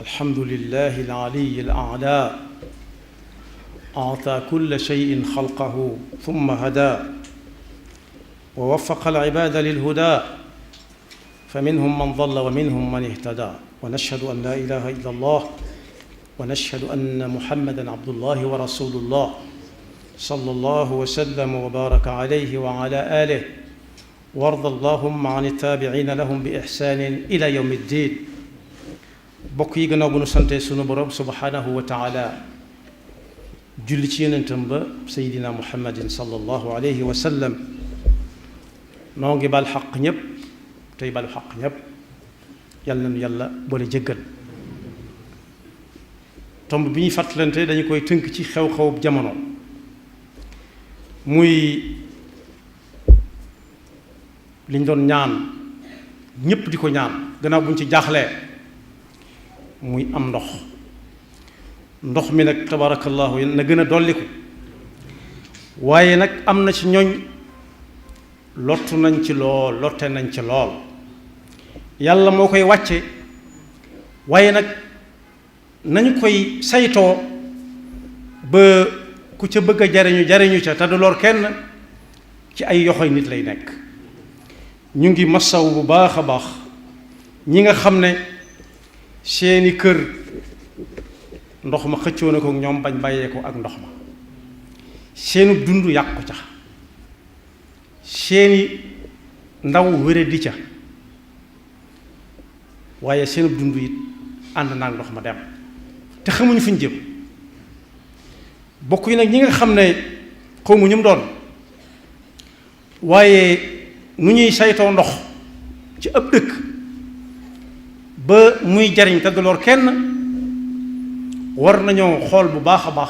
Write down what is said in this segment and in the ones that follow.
الحمد لله العلي الأعلى أعطى كل شيء خلقه ثم هدى ووفق العباد للهدى فمنهم من ضل ومنهم من اهتدى ونشهد أن لا إله إلا الله ونشهد أن محمدا عبد الله ورسول الله صلى الله وسلم وبارك عليه وعلى آله وارض اللهم عن التابعين لهم بإحسان إلى يوم الدين bokk yi gannaaw bu nu sante sunu borom subhanahu wa taala julli ci yonentam ba seydina muhammadin sallallahu alayhi wa sallam noo ngi bal xaq ñépp tey balu xaq ñépp yàlla nañu yàlla boole jéggal tomb bi ñuy fàttalante dañu koy tënk ci xew-xewub jamono muy liñ doon ñaan ñépp di ko ñaan gannaaw bu ñu ci jaaxlee muy am ndox mi nag tabarakallahu na gën a dolliku waaye nag am na ci ñooñ lottu nañ ci lool lotte nañ ci lool yàlla moo koy wàcce waaye nag nañu koy saytoo ba ku ca bëgg a jariñu ca te du lor kenn ci ay yoxoy nit lay nekk ñu ngi masaw bu baax a baax ñi nga xam ne seeni kër ndox ma xëccoo na ko ñoom bañ bàyyee ko ak ndox ma seenu dund yàqu ca seeni ndaw wére di ca waaye seenu dund it ànd naa ndox ma dem te xamuñu fu ñu jëm bokk yi nag ñi nga xam ne xawmu ñu mu doon waaye nu ñuy saytoo ndox ci ab dëkk ba muy jariñ te du lor kenn war nañoo xool bu baax a baax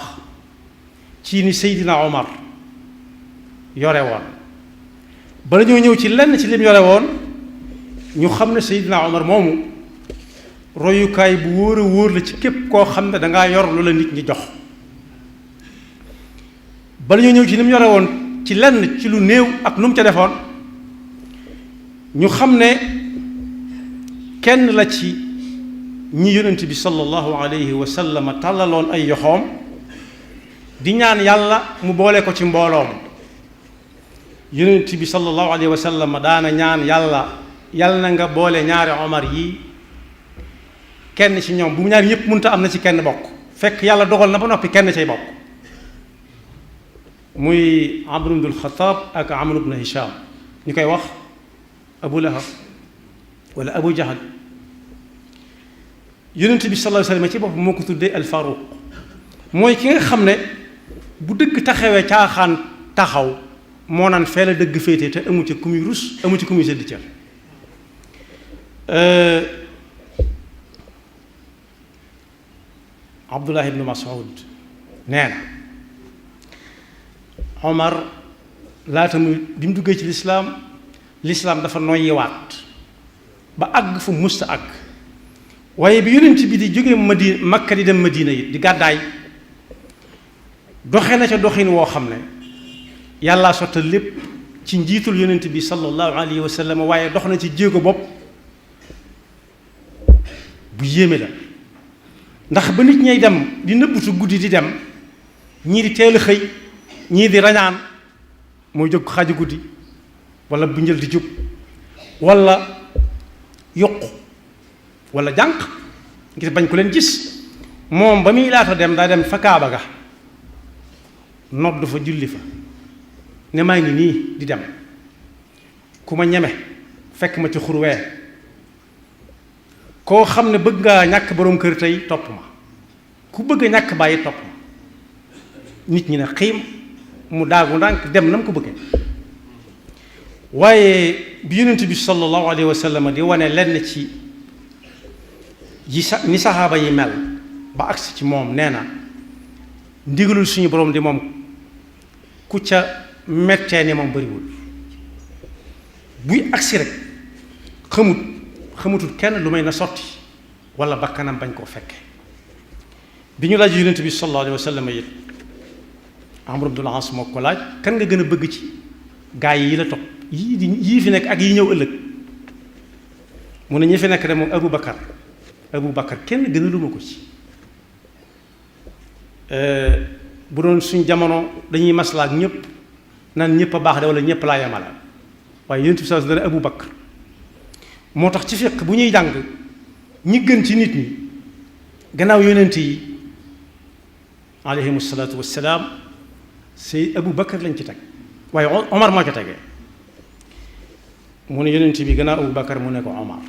ci ni Seydina Omar yore woon bala ñoo ñëw ci lenn ci lim yore woon ñu xam ne Seydina Omar moomu royukaay bu wóor a wóor la ci képp koo xam ne dangaa yor lu la nit ñi jox bala ñoo ñëw ci ni mu yore woon ci lenn ci lu néew ak nu mu ca defoon ñu xam ne kenn la ci ñi yonent bi sallallahu alayhi wa sallam tàllaloon ay yoxoom di ñaan yàlla mu boole ko ci mbooloom yonent bi sallallahu alayhi wa sallam daana ñaan yàlla na nga boole ñaari Omar yi kenn ci ñoom bu mu ñaari ñëpp mënta am na ci kenn bokk fekk yàlla dogal na ba noppi kenn cay bokk muy Amr ibn al-Khattab ak Amr ibn Hisham ñu koy wax Abu Lahab wala Abu Jahal yonent bi sallallahu alayhi wa sallam ci bopp moo ko tuddee al-Faruq mooy ki nga xam ne bu dëgg taxawee caaxaan taxaw moo naan fee la dëgg féete te amu ci ku muy rus amu ci ku muy sëdd cër Abdullah ibn Mas'ud nee na Omar laata muy bi mu duggee ci lislaam dafa noyyiwaat ba àgg fu musta àgg waaye bi yonent bi di jógee Makka di dem Madina yi di gàddaay doxe na ca doxin woo xam ne yàllaa sottal lépp ci njiitul yonent bi sallallahu alayhi wa sallam waaye dox na ci jéego bopp bu yéeme la ndax ba nit ñay dem di nëbbutu guddi di dem ñii di teel a xëy ñii di rañaan mooy jóg xaaju guddi wala bu njël di jub wala yokk wala jànq ngir bañ ko leen gis moom ba muy laata dem daa dem fa Kaaba ga nodd fa julli fa ne maa ngi nii di dem ku ma ñeme fekk ma ci xurwee koo xam ne bëgg ngaa ñàkk boroom kër tey topp ma ku bëgg a ñàkk bàyyi topp ma nit ñi ne xiim mu daagu ndànk dem na mu ko bëggee waaye bi yonent bi sallallahu alayhi wa sallam di wane lenn ci ni saxaaba yi mel ba agsi ci moom nee na ndigalul suñu borom di moom ku ca mettee ni moom bariwul buy agsi rek xamutul kenn lu may na sotti wala bakkanam bañ koo fekke bi ñu laaj yonent bi sallallahu alayhi wa sallam it Amr ibn al-As moo ko laaj kan nga gën a bëgg ci gaa yi la topp yii fi nekk ak yi ñëw ëllëg mu ne ñi fi nekk de moom Abu Bakar Abu Bakar kenn gënaluma ko ci bu doon suñ jamono dañuy maslaak ñëpp naan ñëpp a baax de wala ñëpp laa yemala waaye yonent bi sallallahu alayhi wasallam Abu Bakar moo tax ci fiq bu ñuy jàng ñi gën ci nit ñi gannaaw yonent yi alayhimu salaatu wassalaam say Abu Bakar lañ ci teg waaye Omar moo ca tegee mu ne yonent bi gannaaw Abu Bakar mu ne ko Omar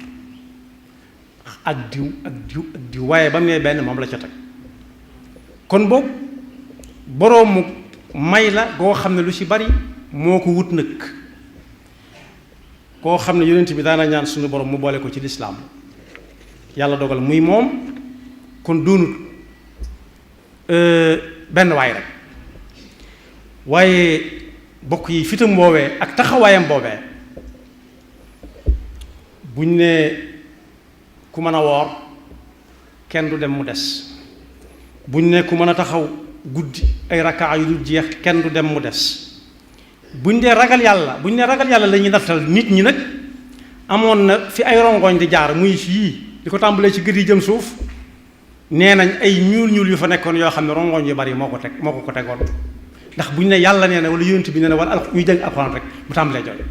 ak diw ak diw ak diw waaye ba mu ne benn moom la ca teg kon boobu boroomu may la goo xam ne lu ci bari moo ko wut nag koo xam ne yonent bi daana ñaan suñu borom mu boole ko ci lislaam yàlla dogal muy moom kon doonut benn waay rek waaye bokk yi fitam boobee ak taxawaayam boobee buñ ne ku mën a woor kenn du dem mu des buñ ne ku mën a taxaw guddi ay rakkaa yu dul jeex kenn du dem mu des buñ dee ragal yàlla buñ ne ragal yàlla la ñuy nattal nit ñi nag amoon na fi ay rongoñ di jaar muy fii di ko tàmbalee ci gët yi jëm suuf nee nañ ay ñuul ñuul yu fa nekkoon yoo xam ne rongoñ yu bari moo ko tegoon ndax buñ ne yàlla nee na wala yonent bi nee na wala ñuy jàng alxuraan rek mu tàmbalee jooy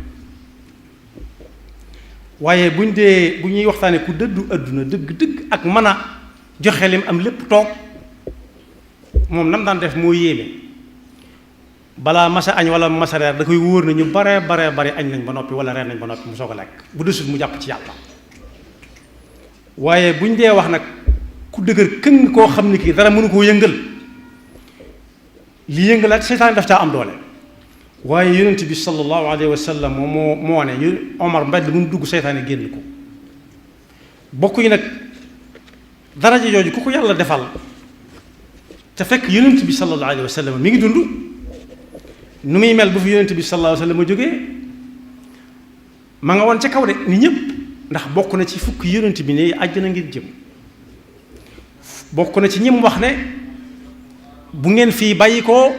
waaye bu ñuy waxtaanee ku dëddu adduna dëgg ak mën a joxe lim am lépp toog moom nam daan def moo yéeme balaa masa añ wala masa reer da koy wóor na ñu bare añ nañ ba noppi wala reer nañ ba noppi mu soog a lekk bu desut mu jàpp ci yàlla waaye buñ dee wax nag ku dëgër këng koo xam ne kii dara mënu koo yëngal li yëngalaat seytaan daf caa am doole waaye yonent bi sallallahu alayhi wa sallam moo ne Omar mbedd mu dugg seytaane génn ko bokk yi nag daraja jooju ku ko yàlla defal te fekk yonent bi sallallahu alayhi wa sallam mi ngi dund nu muy mel bu fi yonent bi sallallahu alayhi wa sallam jógee ma nga woon ca kaw de ni ñëpp ndax bokk na ci fukk yonent bi ne àjjana ngir jëm bokk na ci ñim wax ne bu ngeen fii bàyyi ko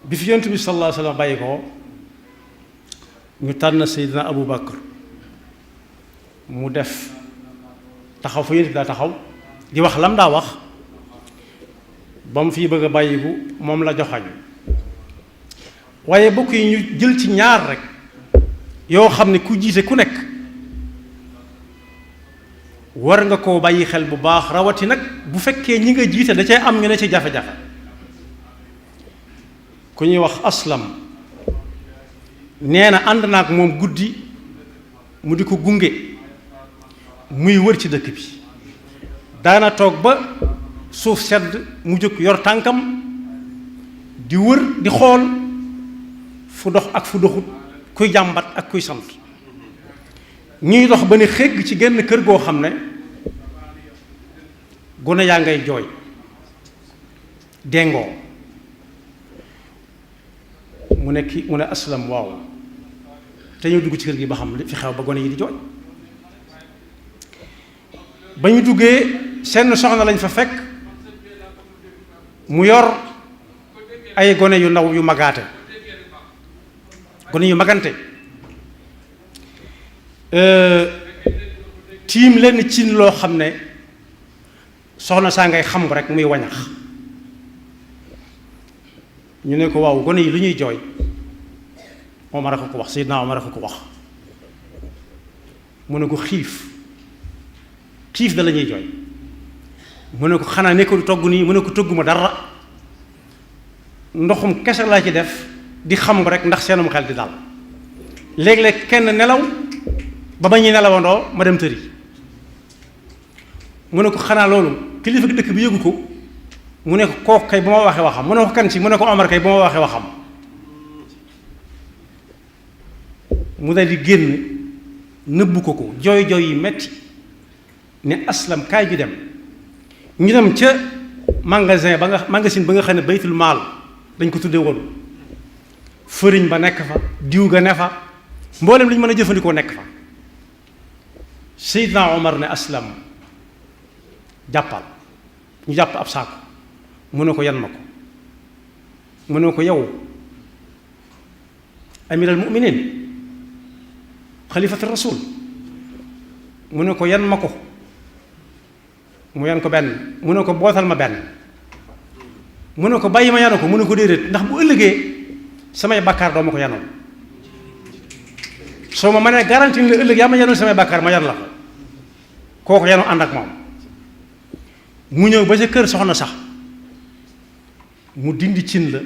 bi fi yonent bi sallallahu alayhi wa sallam bàyyi ko ñu tànn Seydina Abu Bakar mu def taxaw fa yonent bi daa taxaw di wax lam daa wax ba mu fii bëgg a bàyyiku moom la joxañ waaye bokk yi ñu jël ci ñaar rek yoo xam ne ku jiite ku nekk war nga koo bàyyi xel bu baax rawati nag bu fekkee ñi nga jiite da cay am ñu ne ci jafe-jafe ku ñuy wax Aslam nee na ànd naa ak moom guddi mu di ko gunge muy wër ci dëkk bi daana toog ba suuf sedd mu jóg yor tànkam di wër di xool fu dox ak fu doxut kuy jàmbat ak kuy sant ñuy dox ba ne xégg ci genn kër goo xam ne gone yaa ngay jooy dengoo mu ne Aslam waaw te ñu dugg ci kër gi ba xam li fi xew ba gone yi di jooy ba ñu duggee seen soxna lañ fa fekk mu yor ay gone yu ndaw yu magaate gone yu magante tiim lenn cin loo xam ne soxna saa ngay xam rek muy wañax ñu ne ko waaw gone yi lu ñuy jooy Omar a ko wax Seydina Omar a ko wax mu ne ko xiif da la ñuy jooy mu ne ko xanaa ne ko du togg nii mu ne ko tëgguma dara ndoxum kese laa ci def di xam rek ndax seenum xel di dal léeg-léeg kenn nelaw ba ma ñuy nelawandoo ma dem tëri mu ne ko xanaa loolu kilifa dëkk bi yëgu ko mu ne ko kooku kay bu ma waxee waxam mu ne ko kan ci mu ne ko Omar kay bu ma waxee waxam mu dal di génn nëbbu ko jooy yi metti ne Aslam kaay ju dem ñu dem ca magasin ba nga xam ne baytul maal dañ ko tuddee woon fëriñ ba nekk fa diw ga ne fa mboolem li ñu mën a jëfandikoo nekk fa Seydina Omar ne Aslam jàppal ñu jàpp ab saako mu ne ko yan ma ko mu ne ko yow amiral mu'minin xalifatu rasul mu ne ko yan ma ko mu yan ko benn mu ne ko bootal ma benn mu ne ko bàyyi ma yanu ko mu ne ko déedéet ndax bu ëllëgee samay bàkkaar doo ma ko yanoon soo ma mënee garanti ni la ëllëg yaa ma yanul samay bàkkaar ma yan la ko kooku yanu ànd ak moom mu ñëw ba ca kër soxna sax mu dindi cin la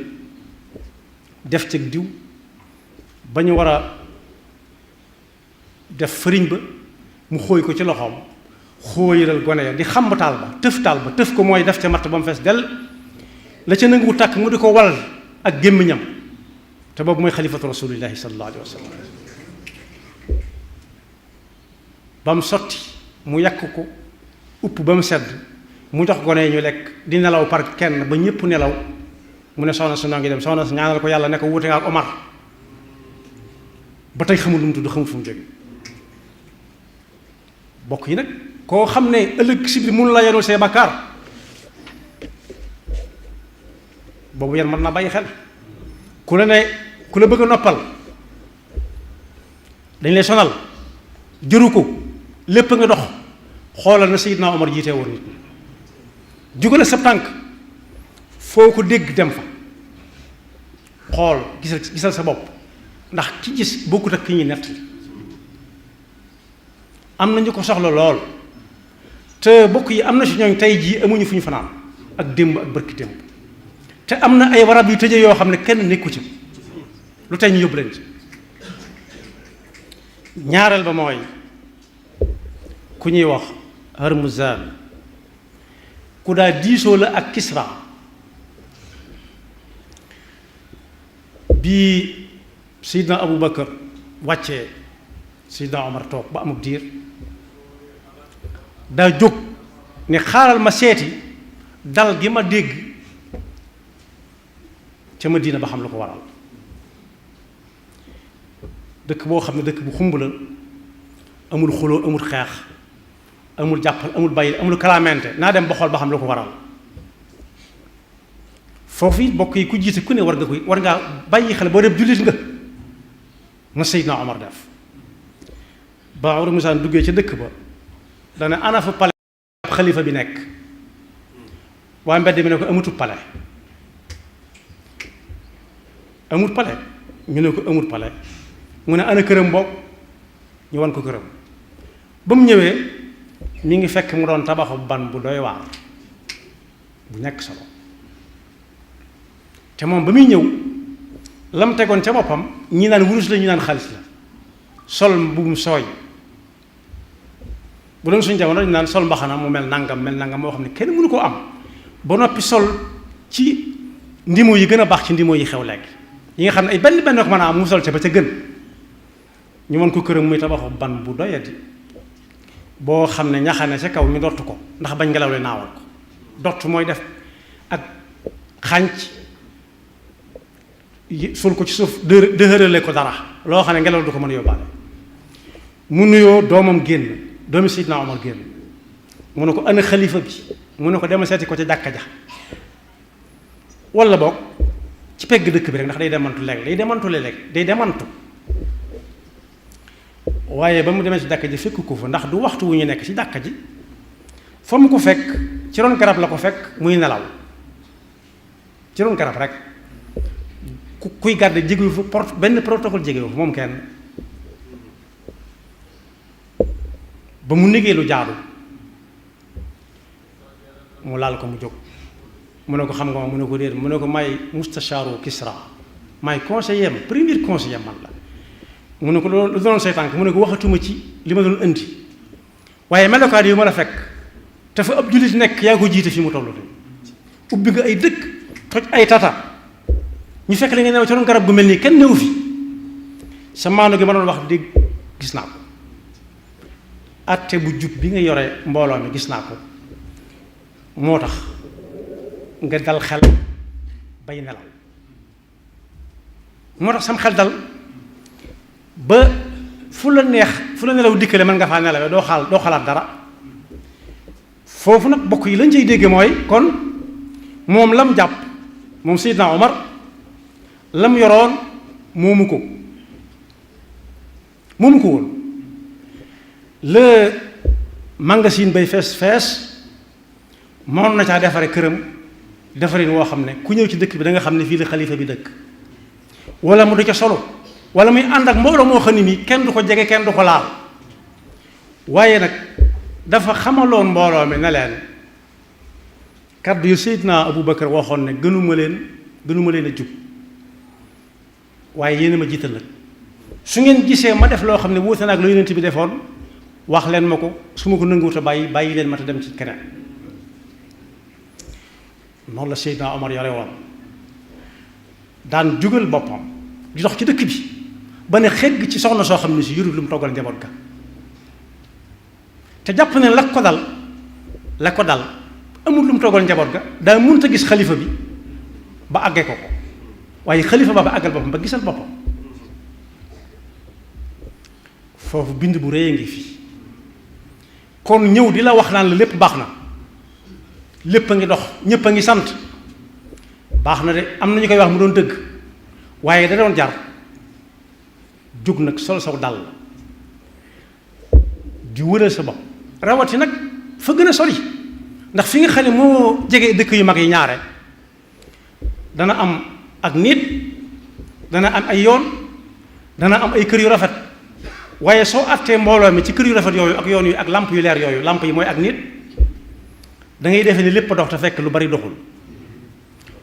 def ci diw ba ñu war a def fëriñ ba mu xóoy ko ci loxoom xóoyalal gone ya di xamb taal ba tëf ko mooy def ca matt ba mu fees dell la ca nangu tàkk mu di ko wal ak gémmiñam te boobu mooy xalifatu rasulillahi sallallahu alayhi wa sallam ba mu sotti mu yàq ko upp ba mu sedd mu jox gone yi ñu lekk di nelaw par kenn ba ñëpp nelaw mu ne soxna su noo ngi dem soxna su ñaanal ko yàlla ne ko wuute nga ak Omar ba tey xamul lu mu tudd xamul fu mu jóge bokk yi nag koo xam ne ëllëg si biir mënu la yanul say bakkaar boobu yan mën naa bàyyi xel ku la bëgg a noppal dañ lay sonal jëru ko lépp nga dox xoolal na Seydina Omar jiite woon nit ñi jugale sa tànk foo ko dégg dem fa xool gisal sa bopp ndax ki gis bokkut ak ki ñuy nett am na ñu ko soxla lool te bokk yi am na si ñooñ tey jii amuñu fu ñu fanaan ak démb ak bërki démb te am na ay warab yu tëje yoo xam ne kenn nekku ci lu tey ñu yóbbu leen ci ñaareel ba mooy ku ñuy wax Harmuzan ku daa diisoo la ak Kisra bii Seydina Abu Bakar wàccee Seydina Omar toog ba amub diir daa jóg ne xaaral ma seeti dal gi ma dégg ca Madina ba xam lu ko waral dëkk boo xam ne dëkk bu xumb la amul xuloo amul xeex amul jàppal amul bàyyi amul kalaamente naa dem ba xool ba xam lu ko waral foofu it bokk yi ku jiite ku ne war ngaa bàyyi xel boo dem jullit nga na Seydina Omar def ba Umar musaan duggee ca dëkk ba dana ana fa pale xalifa bi nekk waa mbedd mi ne ko amutu pale amut pale ñu ne ko amut pale mu ne ana këram boog ñu wan ko këram ba mu ñëwee mi ngi fekk mu doon tabaxu ban bu doy waar bu ñàkk solo te moom ba muy ñëw lam tegoon ca boppam ñi naan wurus la ñu naan xaalis la sol mbubum sooy bu doon suñu jamono ñu naan sol mbaxana mu mel nangam moo xam ne kenn mënu koo am ba noppi sol ci ndimo yi gën a baax ci ndimo yi xew léegi yi nga xam ne ay benn ko mën a am mu sol ca ba ca gën ñu mën ko këram muy tabaxu ban bu doyati boo xam ne ñaxane ca kaw ñu dott ko ndax bañ ngelaw li naawal ko dott mooy def ak xànc sul ko ci suuf dëhërale ko dara loo xam ne ngelaw du ko mën a yóbbaale mu nuyoo doomam génn doomi Seydina Omar génn mu ne ko ana xalifa bi mu ne ko demal seeti ko ca jàkka ja walla boog ci pegg dëkk bi rek ndax day demantu léeg day demantu waaye ba mu demee ci jàkka ji fekk ko fa ndax du waxtu wu ñu nekk ci jàkka ji fa mu ko fekk ci ron garab la ko fekk muy nelaw ci ron garab rek kuy garde jégewu fa benn protocole jégewu fa moom kenn ba mu négee lu jaadu mu laal ko mu jóg mu ne ko xam nga ma mu ne ko déet mu ne ko may mustashaaru Kisra may conseiller am premier conseiller man la mu ne ko lu doon say tànk mu ne ko waxatuma ci li ma doon indi waaye melokaan yi ma la fekk te fa ab jullit nekk yaa ko jiite fi mu tollu de ubbi nga ay dëkk toj ay tata ñu fekk la nga new ci doon garab gu mel nii kenn newu fi sa maanu gi ma doon wax dégg gis naa ko atte bu jub bi nga yore mbooloo mi gis naa ko moo tax nga dal xel bay nelaw moo tax sam xel dal ba fu la neex fu la nelaw dikkale mën nga faa nelawee doo xalaat dara foofu nag bokk yi lañ cay dégge mooy kon moom lam jàpp moom Seydina Omar lam yoroon moomu ko woon la magasin bay fees moom na caa defare këram defarin woo xam ne ku ñëw ci dëkk bi da nga xam ne fii la xalifa bi dëkk wala mu du ca solo wala muy ànd ak mbooloo moo xam ne nii kenn du ko jege kenn du ko laal waaye nag dafa xamaloon mbooloo mi ne leen kàddu yu Seydina Aboubacar waxoon ne gënuma leen a jub waaye yéen ma jiital nag su ngeen gisee ma def loo xam ne wuute na ak lu Yonent bi defoon wax leen ma ko su ma ko nanguwut a bàyyi leen ma te dem ci keneen noonu la Seydina Omar yore woon daan jugal boppam di dox ci dëkk bi ba ne xegg ci soxna soo xam ne si yurut lu mu toggal njaboot ga te jàpp ne la ko dal amul lu mu toggal njaboot ga daa mënta gis xalifa bi ba àggee ko waaye xalifa ba àggal boppam ba gisal boppam foofu bind bu rëy a ngi fii kon ñëw di la wax naan la lépp baax na lépp a ngi dox ñépp a ngi sant baax na de am na ñu koy wax mu doon dëgg waaye da doon jar jóg nag sol saw dal di wëral sa bopp rawati nag fa gën a sori ndax fi nga xam ne moo jege dëkk yu mag yi ñaare dana am ak nit dana am ay yoon dana am ay kër yu rafet waaye soo àttee mbooloo mi ci kër yu rafet yooyu ak yoon yu ak lamp yu leer yooyu lamp yi mooy ak nit da ngay defee ni lépp dox te fekk lu bari doxul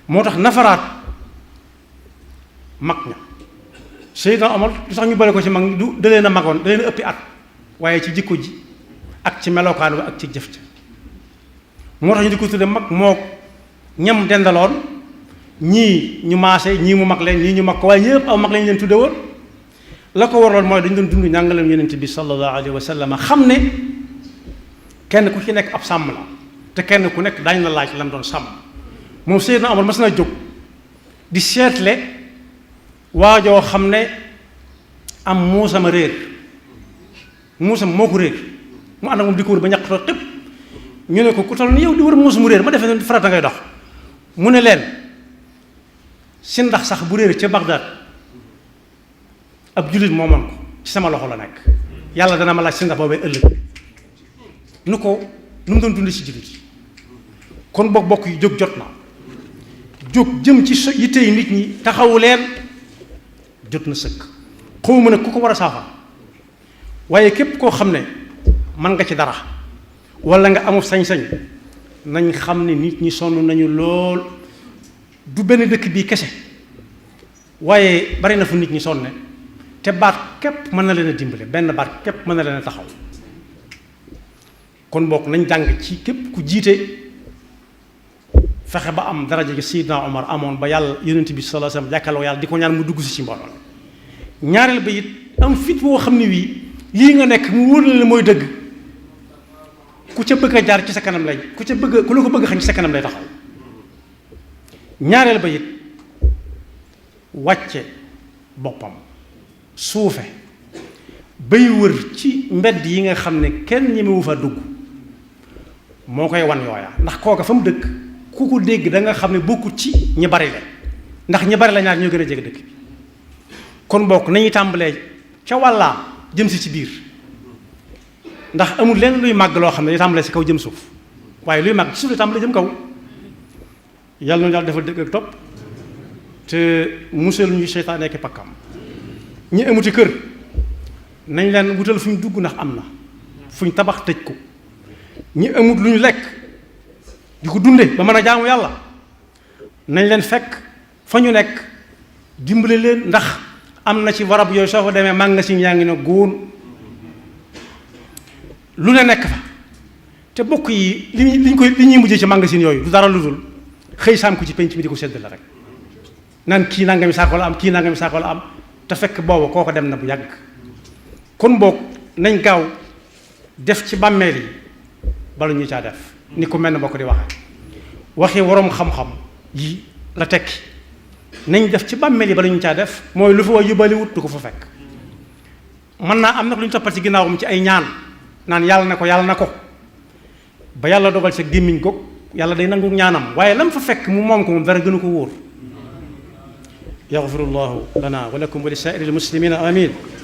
moo tax nafaraat mag ña Seydina Omar lu tax ñu bale ko ci mag du da leen a magoon da leen a ëppi at waaye ci jikko ji ak ci melokaan ba ak ci jëf ca moo tax ñu di ko tudde mag moo ñam dendaloon ñii ñu maase ñii mu mag leen ñii ñu mag ko waaye ñëpp aw mag lañ leen tudde woon la ko waraloon mooy dañu doon dund njàngaleem Yonent bi sallallahu alayhi wa sallam xam ne kenn ku ci nekk ab sàmm la te kenn ku nekk daañu la laaj lam doon sàmm moom Seydina Omar mas na jóg di seetle waajoo xam ne am muusama réer muusam moo ko réer mu ànd ak moom di ko wër ba ñàqtoo tëpp ñu ne ko ku toll ni yow di wër muus mu réer ma defee ne farata ngay dox mu ne leen si ndax sax bu réer ca Bagdad ab jullit moomoon ko ci sama loxo la nekk yàlla dana ma laaj si ndax boobee ëllëg nu mu doon dund ci jullit kon bokk yi jóg jot na jóg jëm ci yittey nit ñi taxawu leen jot na sëkk xawma nag ku ko war a saafara waaye képp koo xam ne mën nga ci dara wala nga amul sañ-sañ nañ xam ne nit ñi sonn nañu lool du benn dëkk bii kese waaye bari na fu nit ñi sonne te baat képp mën na leen a dimbale benn baat képp mën na leen a taxaw kon bokk nañ jàng ci képp ku jiite fexe ba am daraja gi Seydina Omar amoon ba yàlla Yonent bi sallallahu alayhi wasallam jàkkaarloo yàlla di ko ñaan mu dugg si ci mbooloo ñaareel ba it am fit woo xam ne wii lii nga nekk mu wóor la mooy dëgg ku ca bëgg a jaar ci sa kanam lay ku la ko bëgg xañ ci sa kanam lay taxaw ñaareel ba it wàcce boppam suufe bay wër ci mbedd yi nga xam ne kenn ñemewu fa dugg moo koy wan yooya ndax kooka fa mu dëkk ku ko dégg da nga xam ne bokkut ci ñi bari la ndax ñi bari la ñaar ñoo gën a jege dëkk bi kon bokk nañuy tàmbalee ca wàllaa jëm si ci biir ndax amul lenn luy màgg loo xam ne day tàmbalee si kaw jëm suuf waaye luy màgg ci suuf la tàmbalee jëm kaw yàlla noonu yàlla defal dëgg ak topp te musal ñu seytaane ak pakkam ñi amuti kër nañ leen wutal fu ñu dugg ndax am na fu ñu tabax tëj ko ñi amut lu ñu lekk di ko dunde ba mën a jaamu yàlla nañ leen fekk fa ñu nekk dimbale leen ndax am na ci warab yooyu soo fa demee magasin yaa ngi ne góon lu ne nekk fa te bokk yi li ñuy mujjee ci magasin yooyu du dara lu dul xëy saam ko ci penc mi di ko sedd la rek naan kii nangami saako la am kii nangami saako la am te fekk booba kooko dem na bu yàgg kon boog nañ gaaw def ci bàmmeel yi bala ñu caa def ni ko mel na bokk di waxee waroom xam-xam yi la tekki nañ def ci bàmmeel yi bala ñu caa def mooy lu fa way yóbbaale wut du ko fa fekk mën naa am nag lu ñu toppal ci ginnaawam ci ay ñaan naan yàlla na ko ba yàlla dogal sa gémmiñ goog yàlla day nangu ñaanam waaye lam fa fekk mu moom ko moom dara gënu ko wóor yaxfirullahu lana wa lakum wa li saa'iril muslimina amin